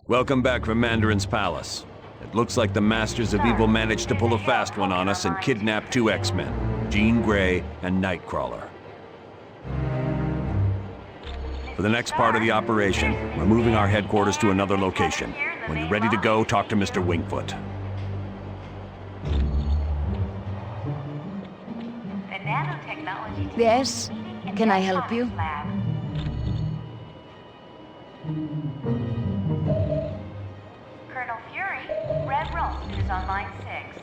Welcome back from Mandarin's palace. It looks like the Masters of Evil managed to pull a fast one on us and kidnap 2 X-Men, Jean Grey and Nightcrawler. For the next part of the operation, we're moving our headquarters to another location. When you're ready to go, talk to Mr. Wingfoot. Yes? Can I help you? Colonel Fury, Red Roast is on line 6.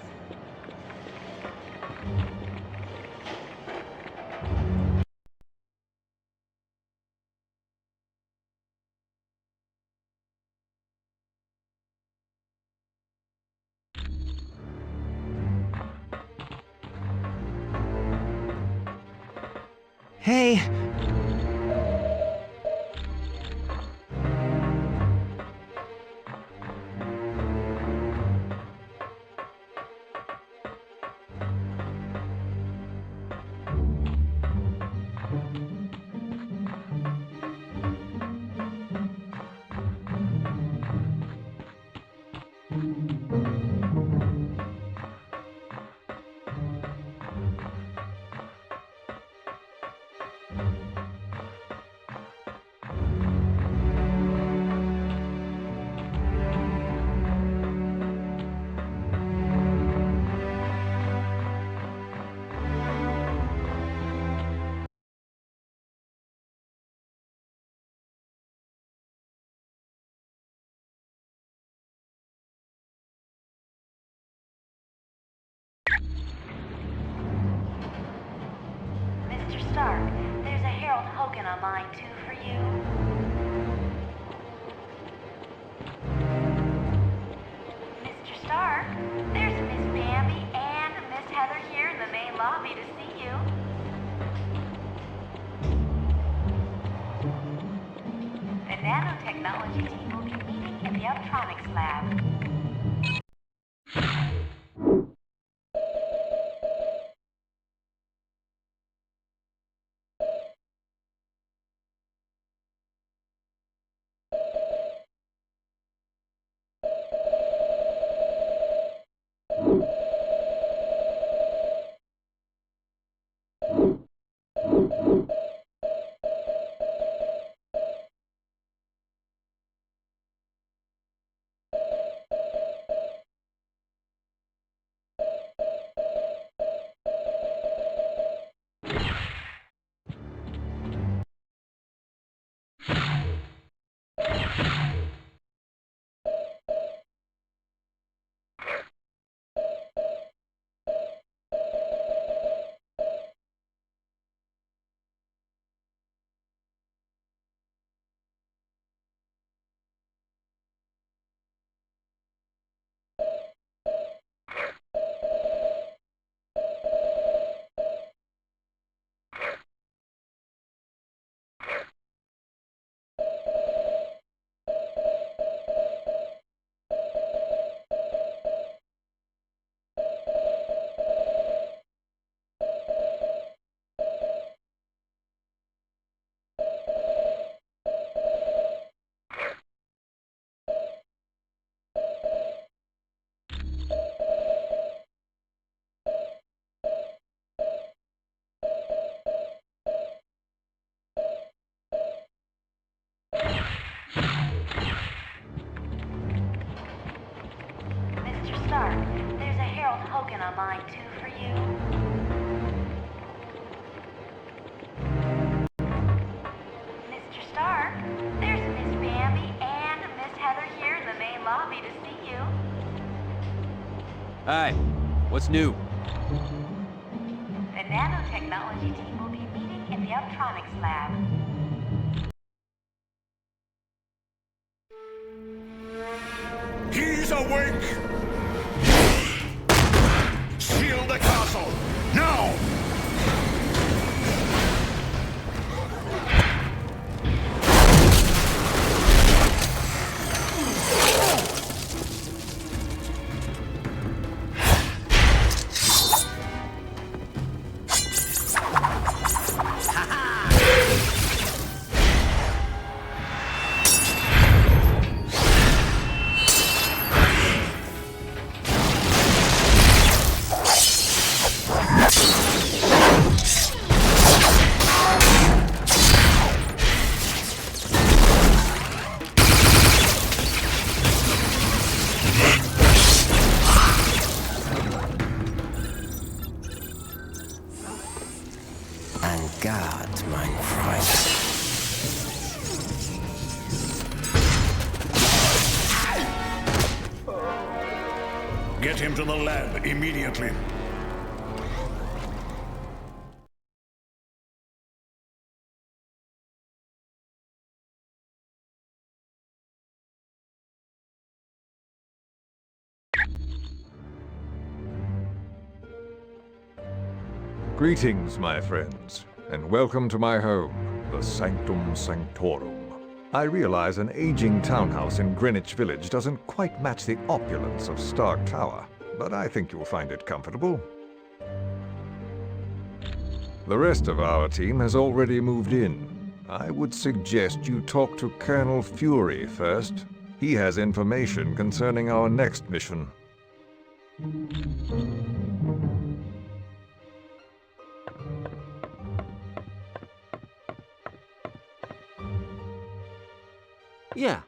Hey. Mr. Stark, there's a Harold Hogan on line 2 for you. Mr. Stark, there's Miss Bambi and Miss Heather here in the main lobby to see you. The nanotechnology team will be meeting in the Optronics lab. Mr. Stark, there's a Harold Hogan on line 2 for you. Mr. Stark, there's Miss Bambi and Miss Heather here in the main lobby to see you. Hi, what's new? The nanotechnology team will be meeting in the Optronics lab. He's awake! Shield the castle! Now! An Gard, mein Freund. Get him to the lab immediately. Greetings, my friends, and welcome to my home, the Sanctum Sanctorum. I realize an aging townhouse in Greenwich Village doesn't quite match the opulence of Stark Tower, but I think you'll find it comfortable. The rest of our team has already moved in. I would suggest you talk to Colonel Fury first. He has information concerning our next mission. Yeah.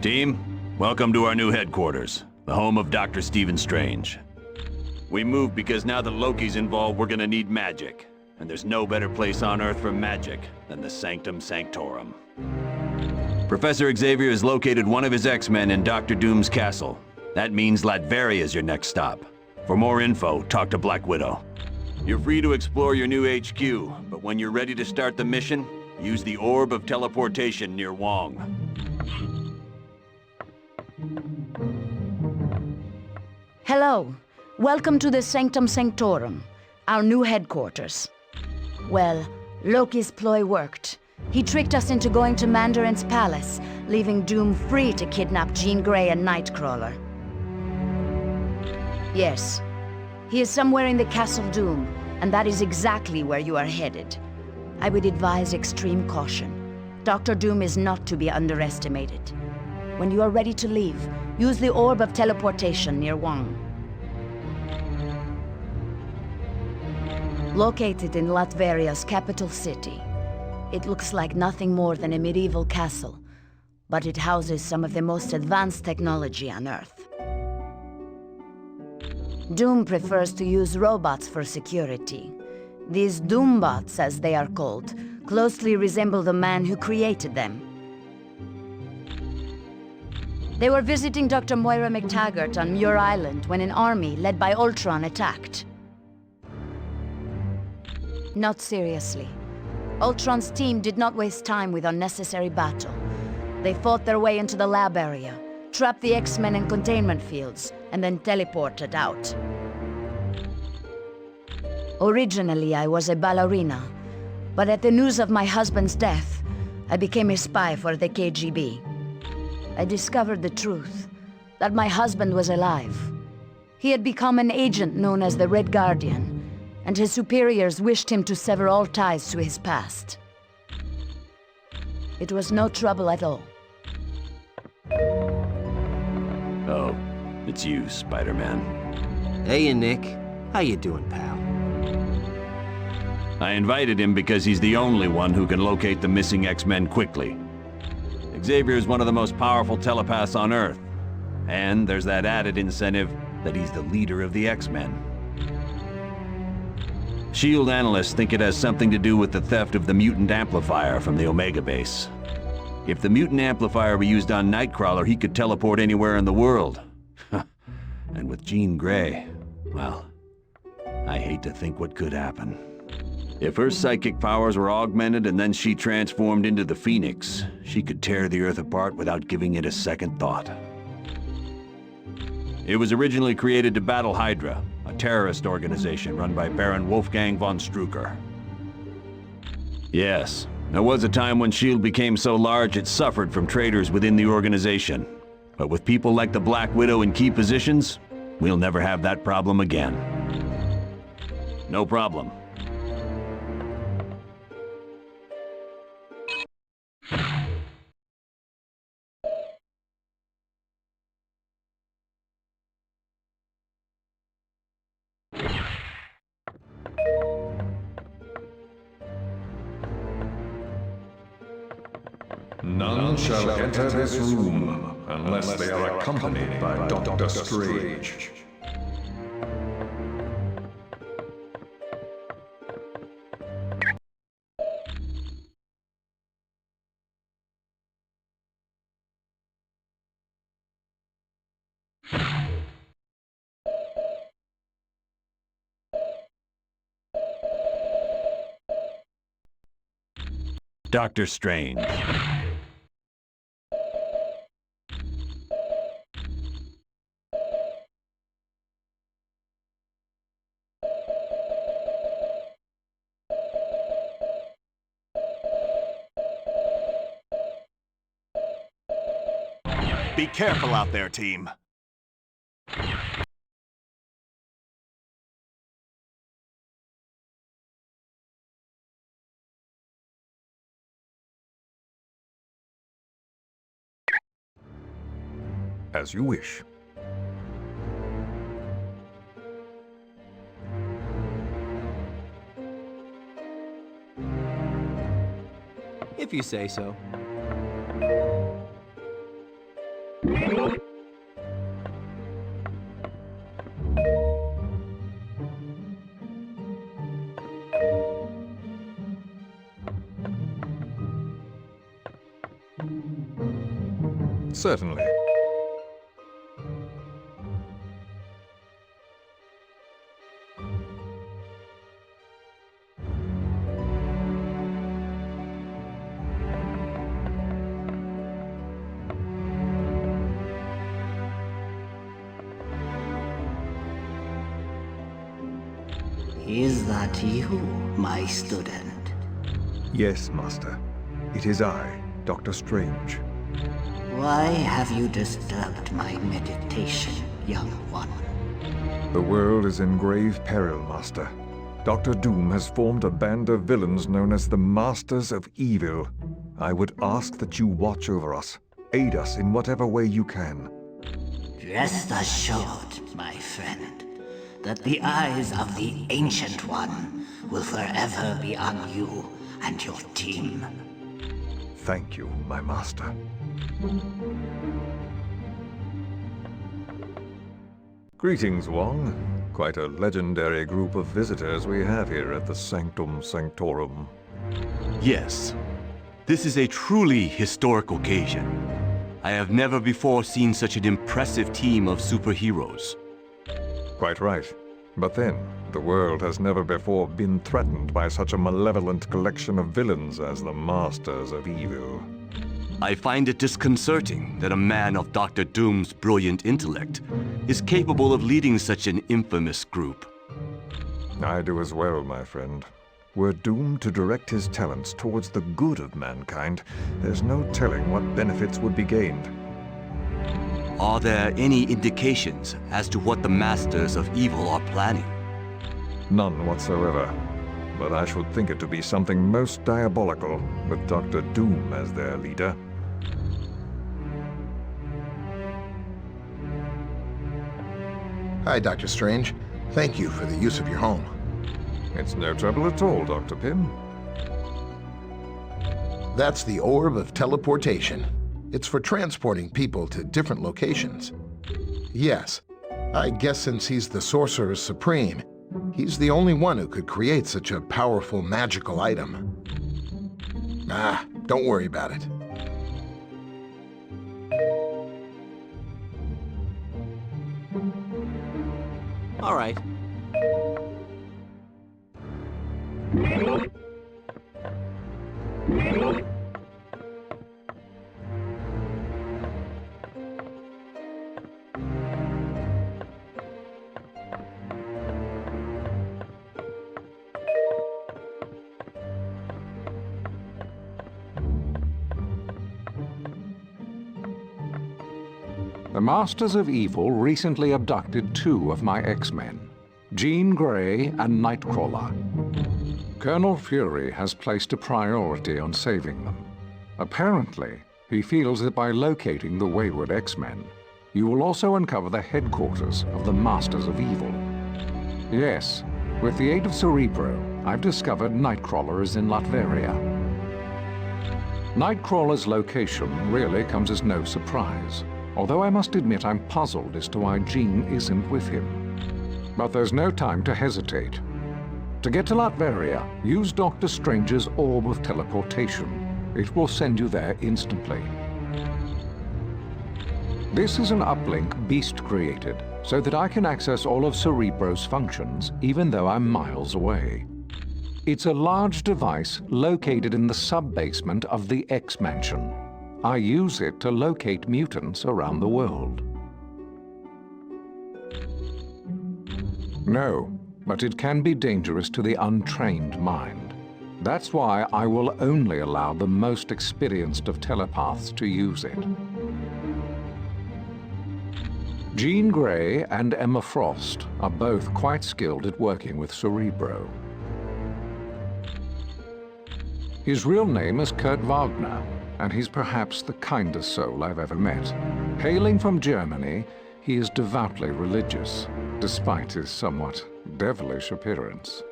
Team, welcome to our new headquarters, the home of Dr. Stephen Strange. We moved because now that Loki's involved, we're gonna need magic. And there's no better place on Earth for magic than the Sanctum Sanctorum. Professor Xavier has located one of his X-Men in Dr. Doom's castle. That means Latveria is your next stop. For more info, talk to Black Widow. You're free to explore your new HQ, but when you're ready to start the mission, use the Orb of Teleportation near Wong. Hello. Welcome to the Sanctum Sanctorum, our new headquarters. Well, Loki's ploy worked. He tricked us into going to Mandarin's palace, leaving Doom free to kidnap Jean Grey and Nightcrawler. Yes, he is somewhere in the Castle Doom, and that is exactly where you are headed. I would advise extreme caution. Dr. Doom is not to be underestimated. When you are ready to leave, use the Orb of Teleportation near Wang. Located in Latveria's capital city, it looks like nothing more than a medieval castle, but it houses some of the most advanced technology on Earth. Doom prefers to use robots for security. These Doombots, as they are called, closely resemble the man who created them. They were visiting Dr. Moira McTaggart on Muir Island when an army led by Ultron attacked. Not seriously. Ultron's team did not waste time with unnecessary battle. They fought their way into the lab area, trapped the X-Men in containment fields, and then teleported out. Originally, I was a ballerina, but at the news of my husband's death, I became a spy for the KGB. I discovered the truth, that my husband was alive. He had become an agent known as the Red Guardian, and his superiors wished him to sever all ties to his past. It was no trouble at all. Oh, it's you, Spider-Man. Hey, Nick. How you doing, pal? I invited him because he's the only one who can locate the missing X-Men quickly. Xavier is one of the most powerful telepaths on Earth. And there's that added incentive that he's the leader of the X-Men. S.H.I.E.L.D. analysts think it has something to do with the theft of the mutant amplifier from the Omega base. If the mutant amplifier were used on Nightcrawler, he could teleport anywhere in the world. And with Jean Grey, well, I hate to think what could happen. If her psychic powers were augmented and then she transformed into the Phoenix, she could tear the Earth apart without giving it a second thought. It was originally created to battle Hydra, a terrorist organization run by Baron Wolfgang von Strucker. Yes, there was a time when S.H.I.E.L.D. became so large it suffered from traitors within the organization. But with people like the Black Widow in key positions, we'll never have that problem again. No problem. None shall enter this room unless they are accompanied by Dr. Strange. Dr. Strange. Be careful out there, team. As you wish. If you say so. Certainly. Is that you, my student? Yes, Master. It is I, Dr. Strange. Why have you disturbed my meditation, young one? The world is in grave peril, Master. Dr. Doom has formed a band of villains known as the Masters of Evil. I would ask that you watch over us. Aid us in whatever way you can. Rest assured, my friend, that the eyes of the Ancient One will forever be on you and your team. Thank you, my master. Greetings, Wong. Quite a legendary group of visitors we have here at the Sanctum Sanctorum. Yes. This is a truly historic occasion. I have never before seen such an impressive team of superheroes. Quite right. But then, the world has never before been threatened by such a malevolent collection of villains as the Masters of Evil. I find it disconcerting that a man of Dr. Doom's brilliant intellect is capable of leading such an infamous group. I do as well, my friend. Were Doom to direct his talents towards the good of mankind, there's no telling what benefits would be gained. Are there any indications as to what the Masters of Evil are planning? None whatsoever. But I should think it to be something most diabolical, with Dr. Doom as their leader. Hi, Dr. Strange. Thank you for the use of your home. It's no trouble at all, Dr. Pym. That's the Orb of Teleportation. It's for transporting people to different locations. Yes, I guess since he's the Sorcerer Supreme, he's the only one who could create such a powerful magical item. Ah, don't worry about it. All right. Masters of Evil recently abducted 2 of my X-Men, Jean Grey and Nightcrawler. Colonel Fury has placed a priority on saving them. Apparently, he feels that by locating the wayward X-Men, you will also uncover the headquarters of the Masters of Evil. Yes, with the aid of Cerebro, I've discovered Nightcrawler is in Latveria. Nightcrawler's location really comes as no surprise, although I must admit I'm puzzled as to why Jean isn't with him. But there's no time to hesitate. To get to Latveria, use Dr. Strange's Orb of Teleportation. It will send you there instantly. This is an uplink Beast created, so that I can access all of Cerebro's functions, even though I'm miles away. It's a large device located in the sub-basement of the X-Mansion. I use it to locate mutants around the world. No, but it can be dangerous to the untrained mind. That's why I will only allow the most experienced of telepaths to use it. Jean Grey and Emma Frost are both quite skilled at working with Cerebro. His real name is Kurt Wagner, and he's perhaps the kindest soul I've ever met. Hailing from Germany, he is devoutly religious, despite his somewhat devilish appearance.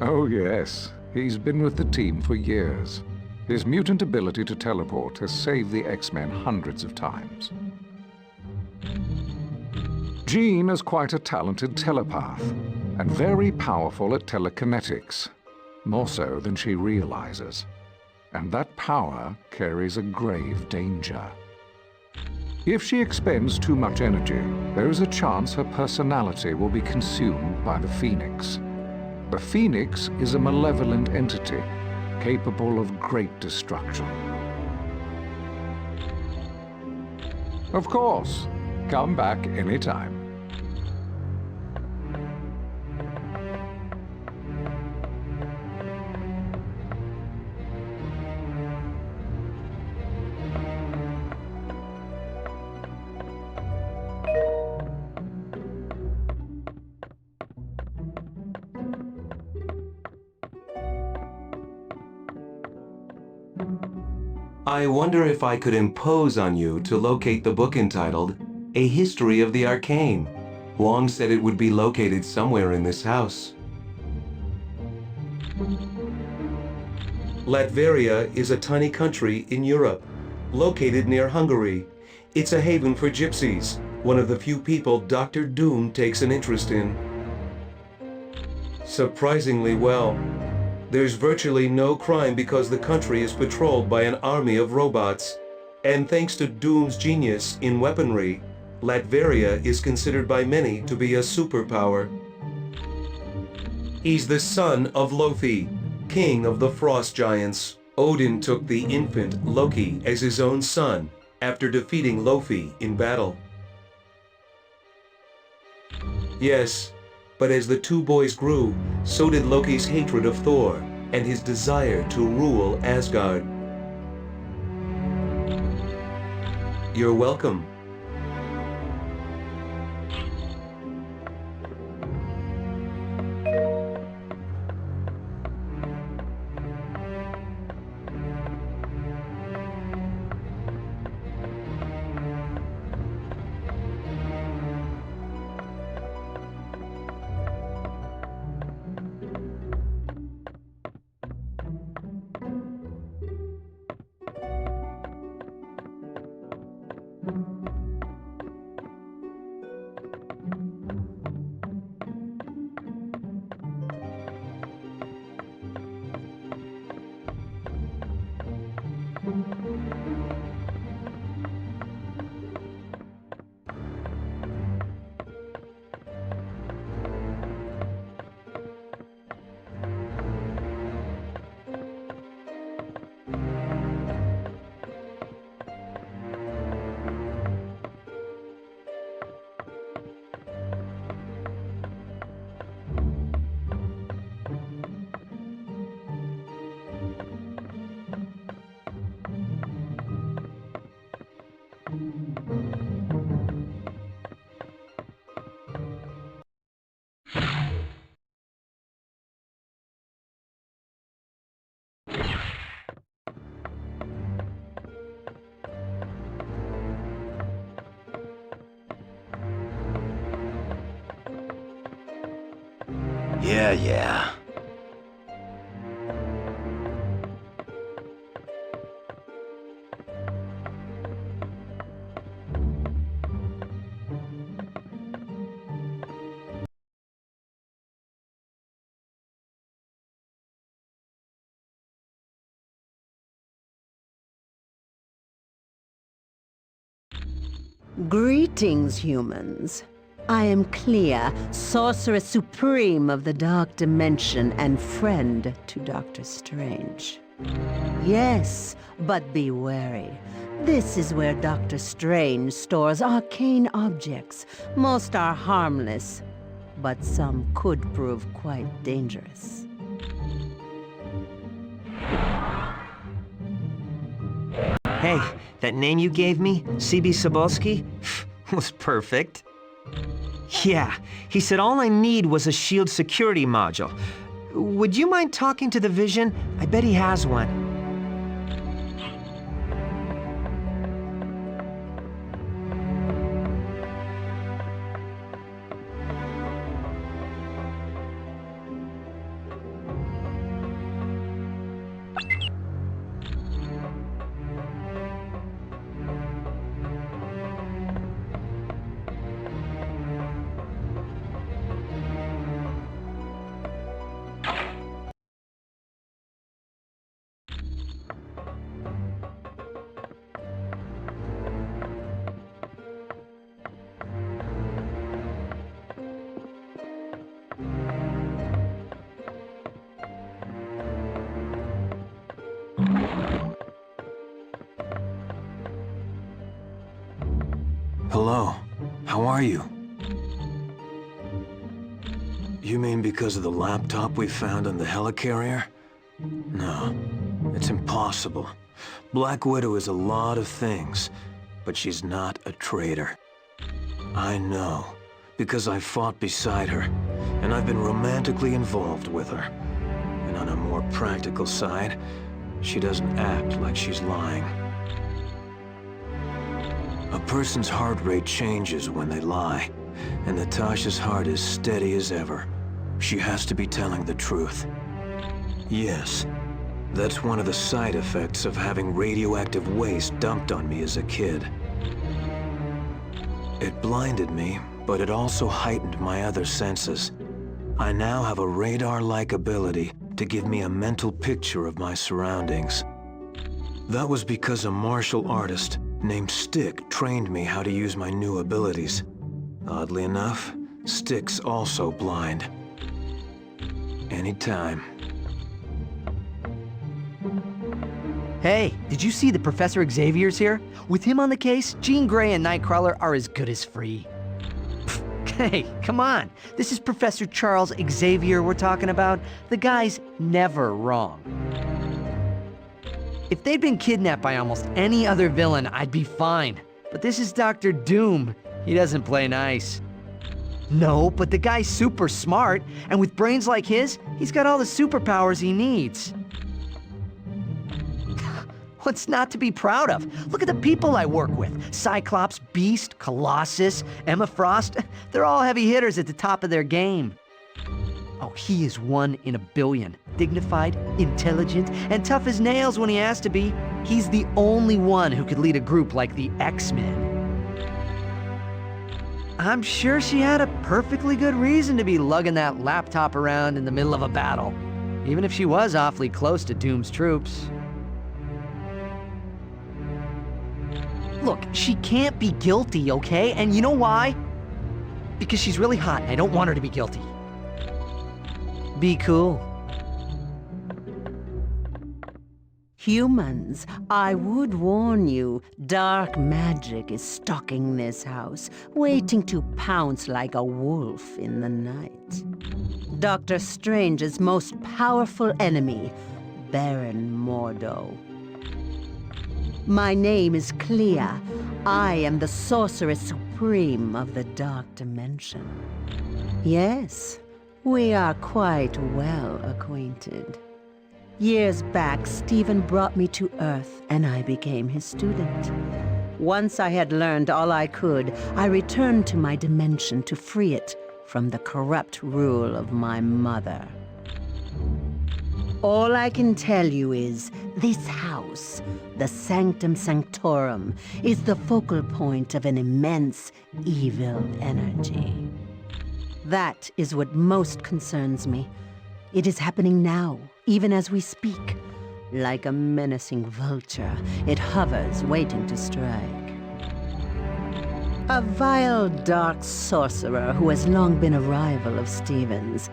Oh yes, he's been with the team for years. His mutant ability to teleport has saved the X-Men hundreds of times. Jean is quite a talented telepath, and very powerful at telekinetics, more so than she realizes. And that power carries a grave danger. If she expends too much energy, there is a chance her personality will be consumed by the Phoenix. The Phoenix is a malevolent entity, capable of great destruction. Of course, come back anytime. I wonder if I could impose on you to locate the book entitled A History of the Arcane. Wong said it would be located somewhere in this house. Latveria is a tiny country in Europe, located near Hungary. It's a haven for gypsies, one of the few people Dr. Doom takes an interest in. Surprisingly well. There's virtually no crime because the country is patrolled by an army of robots. And thanks to Doom's genius in weaponry, Latveria is considered by many to be a superpower. He's the son of Loki, king of the frost giants. Odin took the infant Loki as his own son after defeating Loki in battle. Yes, but as the two boys grew, so did Loki's hatred of Thor and his desire to rule Asgard. You're welcome. Yeah. Greetings, humans. I am Clea, sorceress supreme of the Dark Dimension and friend to Dr. Strange. Yes, but be wary. This is where Dr. Strange stores arcane objects. Most are harmless, but some could prove quite dangerous. Hey, that name you gave me, C.B. Sobolski, was perfect. Yeah, he said all I need was a shield security module. Would you mind talking to the Vision? I bet he has one. Hello. How are you? You mean because of the laptop we found on the helicarrier? No, it's impossible. Black Widow is a lot of things, but she's not a traitor. I know, because I fought beside her, and I've been romantically involved with her. And on a more practical side, she doesn't act like she's lying. A person's heart rate changes when they lie, and Natasha's heart is steady as ever. She has to be telling the truth. Yes, that's one of the side effects of having radioactive waste dumped on me as a kid. It blinded me, but it also heightened my other senses. I now have a radar-like ability to give me a mental picture of my surroundings. That was because a martial artist named Stick trained me how to use my new abilities. Oddly enough, Stick's also blind. Anytime. Hey, did you see that Professor Xavier's here? With him on the case, Jean Grey and Nightcrawler are as good as free. Hey, come on. This is Professor Charles Xavier we're talking about. The guy's never wrong. If they'd been kidnapped by almost any other villain, I'd be fine. But this is Dr. Doom. He doesn't play nice. No, but the guy's super smart, and with brains like his, he's got all the superpowers he needs. What's not to be proud of? Look at the people I work with. Cyclops, Beast, Colossus, Emma Frost. They're all heavy hitters at the top of their game. Oh, he is 1 in a billion. Dignified, intelligent, and tough as nails when he has to be. He's the only one who could lead a group like the X-Men. I'm sure she had a perfectly good reason to be lugging that laptop around in the middle of a battle, even if she was awfully close to Doom's troops. Look, she can't be guilty, okay? And you know why? Because she's really hot, and I don't want her to be guilty. Be cool. Humans, I would warn you, dark magic is stalking this house, waiting to pounce like a wolf in the night. Dr. Strange's most powerful enemy, Baron Mordo. My name is Clea. I am the sorceress supreme of the Dark Dimension. Yes, we are quite well acquainted. Years back, Stephen brought me to Earth, and I became his student. Once I had learned all I could, I returned to my dimension to free it from the corrupt rule of my mother. All I can tell you is, this house, the Sanctum Sanctorum, is the focal point of an immense evil energy. That is what most concerns me. It is happening now, even as we speak. Like a menacing vulture, it hovers, waiting to strike. A vile, dark sorcerer who has long been a rival of Stephen's.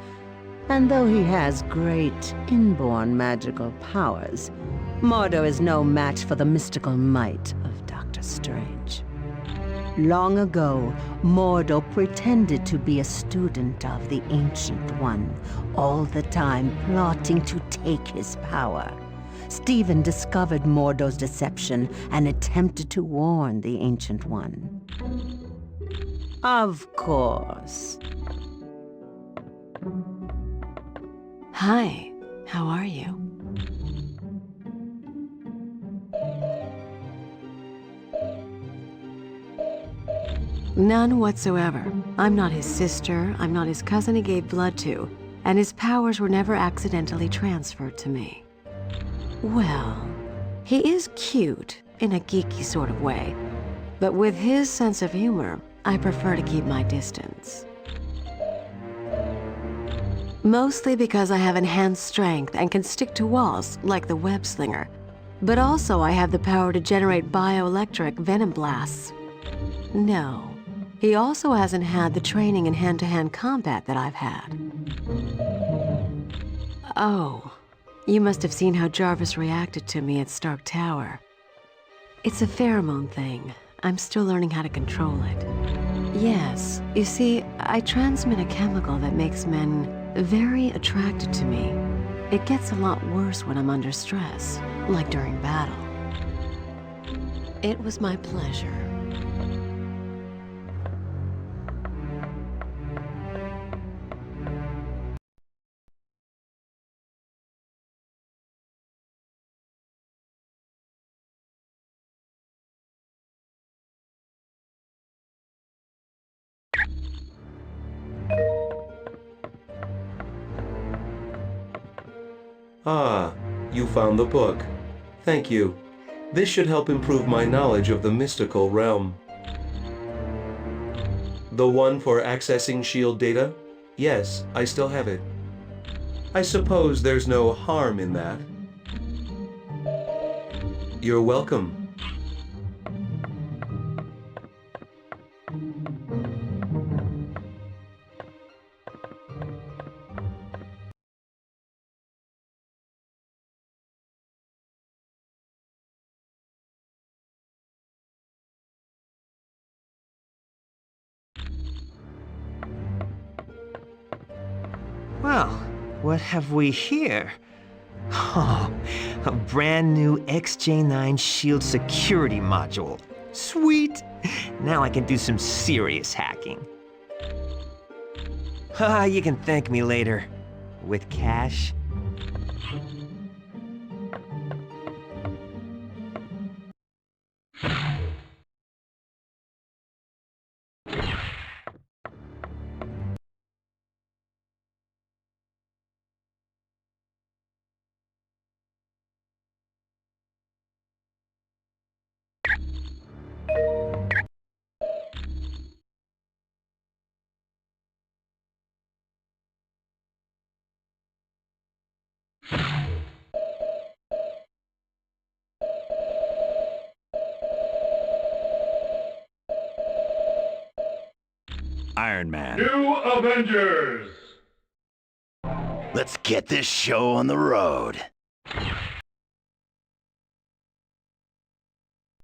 And though he has great, inborn magical powers, Mordo is no match for the mystical might of Dr. Strange. Long ago, Mordo pretended to be a student of the Ancient One, all the time plotting to take his power. Stephen discovered Mordo's deception and attempted to warn the Ancient One. Of course. Hi, how are you? None whatsoever. I'm not his sister, I'm not his cousin he gave blood to, and his powers were never accidentally transferred to me. Well, he is cute, in a geeky sort of way, but with his sense of humor, I prefer to keep my distance. Mostly because I have enhanced strength and can stick to walls like the web slinger, but also I have the power to generate bioelectric venom blasts. No. He also hasn't had the training in hand-to-hand combat that I've had. Oh, you must have seen how Jarvis reacted to me at Stark Tower. It's a pheromone thing. I'm still learning how to control it. Yes, you see, I transmit a chemical that makes men very attracted to me. It gets a lot worse when I'm under stress, like during battle. It was my pleasure. Ah, you found the book. Thank you. This should help improve my knowledge of the mystical realm. The one for accessing SHIELD data? Yes, I still have it. I suppose there's no harm in that. You're welcome. Well, what have we here? Oh, a brand new XJ9 Shield security module. Sweet! Now I can do some serious hacking. You can thank me later. With cash. Iron Man. New Avengers! Let's get this show on the road.